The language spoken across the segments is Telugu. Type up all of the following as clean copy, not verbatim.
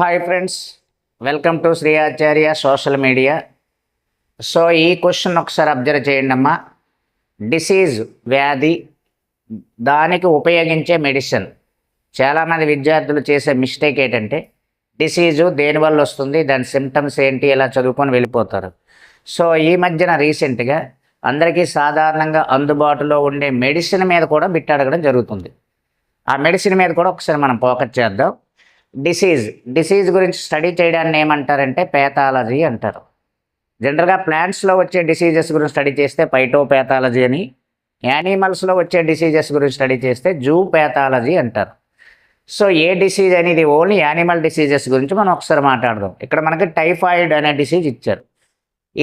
Hi friends, welcome to Shri Acharya social media. So ఈ క్వశ్చన్ ఒకసారి అబ్జర్వ్ చేయండి అమ్మా. డిసీజ్ వ్యాధి, దానికి ఉపయోగించే మెడిసిన్. చాలామంది విద్యార్థులు చేసే మిస్టేక్ ఏంటంటే డిసీజు దేనివల్ల వస్తుంది, దాని సిమ్టమ్స్ ఏంటి ఇలా చదువుకొని వెళ్ళిపోతారు. సో ఈ మధ్యన రీసెంట్గా అందరికీ సాధారణంగా అందుబాటులో ఉండే మెడిసిన్ మీద కూడా బిట్ అడగడం జరుగుతుంది. ఆ మెడిసిన్ మీద కూడా ఒకసారి మనం ఫోకస్ చేద్దాం. డిసీజ్ గురించి స్టడీ చేయడాన్ని ఏమంటారంటే పేథాలజీ అంటారు. జనరల్గా ప్లాంట్స్లో వచ్చే డిసీజెస్ గురించి స్టడీ చేస్తే పైటోపేథాలజీ అని, యానిమల్స్లో వచ్చే డిసీజెస్ గురించి స్టడీ చేస్తే జూ పేథాలజీ అంటారు. సో ఏ డిసీజ్ అనేది ఓన్లీ యానిమల్ డిసీజెస్ గురించి మనం ఒకసారి మాట్లాడదాం. ఇక్కడ మనకి టైఫాయిడ్ అనే డిసీజ్ ఇచ్చారు.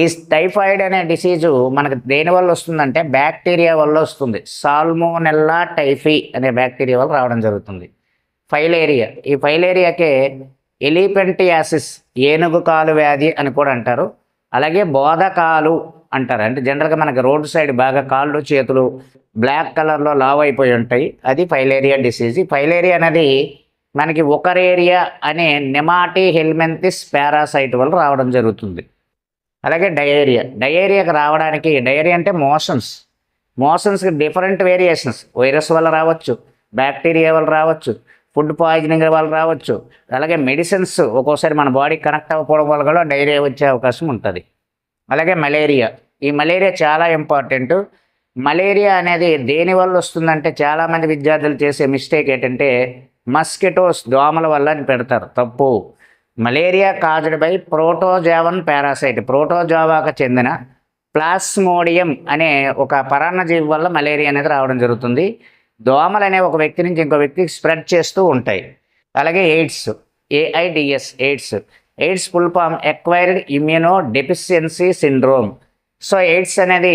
ఈ టైఫాయిడ్ అనే డిసీజు మనకు దేనివల్ల వస్తుందంటే బ్యాక్టీరియా వల్ల వస్తుంది. సాల్మోనెల్లా టైఫీ అనే బ్యాక్టీరియా వల్ల రావడం జరుగుతుంది. ఫైలేరియా, ఈ ఫైలేరియాకే ఎలిపెంటియాసిస్ ఏనుగు కాలు వ్యాధి అని కూడా అంటారు. అలాగే బోధకాలు అంటారు. అంటే జనరల్గా మనకి రోడ్ సైడ్ బాగా కాళ్ళు చేతులు బ్లాక్ కలర్లో లావ్ అయిపోయి ఉంటాయి, అది ఫైలేరియా డిసీజ్. ఈ ఫైలేరియా అనేది మనకి ఒకరేరియా అనే నెమాటీ హెల్మెంతిస్ పారాసైట్ వల్ల రావడం జరుగుతుంది. అలాగే డయేరియాకి రావడానికి, డయేరియా అంటే మోషన్స్కి డిఫరెంట్ వేరియేషన్స్, వైరస్ వల్ల రావచ్చు, బ్యాక్టీరియా వల్ల రావచ్చు, ఫుడ్ పాయిజనింగ్ వల్ల రావచ్చు, అలాగే మెడిసిన్స్ ఒక్కోసారి మన బాడీకి కనెక్ట్ అవ్వకపోవడం వల్ల కూడా డైరియా వచ్చే అవకాశం ఉంటుంది. అలాగే మలేరియా, ఈ మలేరియా చాలా ఇంపార్టెంట్. మలేరియా అనేది దేనివల్ల వస్తుందంటే చాలామంది విద్యార్థులు చేసే మిస్టేక్ ఏంటంటే మస్కిటోస్, దోమల వల్ల అని పెడతారు, తప్పు. Malaria caused by protozoan parasite, ప్రోటోజోవాకు చెందిన ప్లాస్మోడియం అనే ఒక పరాన్నజీవి వల్ల మలేరియా అనేది రావడం జరుగుతుంది. దోమలు అనే ఒక వ్యక్తి నుంచి ఇంకో వ్యక్తికి స్ప్రెడ్ చేస్తూ ఉంటాయి. అలాగే AIDS full form acquired immunodeficiency syndrome. So AIDS అనేది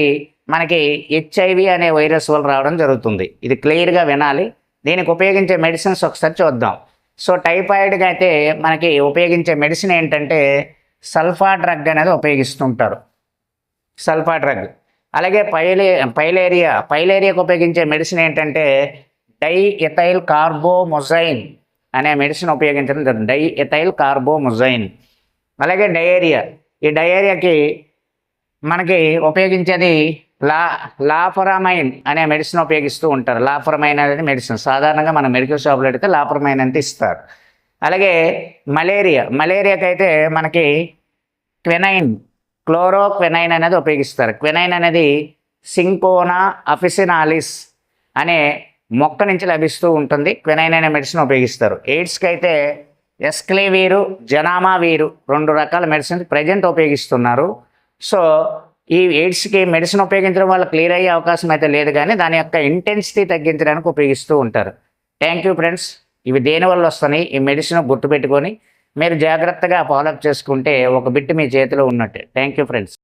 మనకి హెచ్ఐవి అనే వైరస్ వల్ల రావడం జరుగుతుంది. ఇది క్లియర్గా వినాలి. దీనికి ఉపయోగించే మెడిసిన్స్ ఒకసారి చూద్దాం. సో టైఫాయిడ్కి అయితే మనకి ఉపయోగించే మెడిసిన్ ఏంటంటే సల్ఫా డ్రగ్ అనేది ఉపయోగిస్తుంటారు, సల్ఫా డ్రగ్. అలాగే పైలేరియాకు ఉపయోగించే మెడిసిన్ ఏంటంటే డైఎథైల్ కార్బోమొజైన్ అనే మెడిసిన్ ఉపయోగించడం జరుగుతుంది, డైఎథైల్ కార్బోమొజైన్. అలాగే ఈ డయేరియాకి మనకి ఉపయోగించేది లాఫరమైన్ అనే మెడిసిన్ ఉపయోగిస్తూ ఉంటారు. లాఫరమైన్ అనేది మెడిసిన్ సాధారణంగా మన మెడికల్ షాప్లో అడిగితే లాఫరమైన్ అంటే ఇస్తారు. అలాగే మలేరియాకి అయితే మనకి క్లోరోక్వినైన్ అనేది ఉపయోగిస్తారు. క్వినైన్ అనేది సింకోనా అఫిసినాలిస్ అనే మొక్క నుంచి లభిస్తూ ఉంటుంది. క్వినైన్ అనే మెడిసిన్ ఉపయోగిస్తారు. ఎయిడ్స్కి అయితే ఎస్క్లేవీరు, జనామావీరు 2 రకాల మెడిసిన్స్ ప్రజెంట్ ఉపయోగిస్తున్నారు. సో ఈ ఎయిడ్స్కి మెడిసిన్ ఉపయోగించడం వల్ల క్లియర్ అయ్యే అవకాశం అయితే లేదు, కానీ దాని యొక్క ఇంటెన్సిటీ తగ్గించడానికి ఉపయోగిస్తూ ఉంటారు. Thank you friends. ఇవి దేనివల్ల వస్తున్నాయి, ఈ మెడిసిన్ గుర్తుపెట్టుకొని మీరు జాగ్రత్తగా ఫాలోఅప్ చేసుకుంటే ఒక బిట్ మీ చేతిలో ఉన్నట్టే. Thank you friends.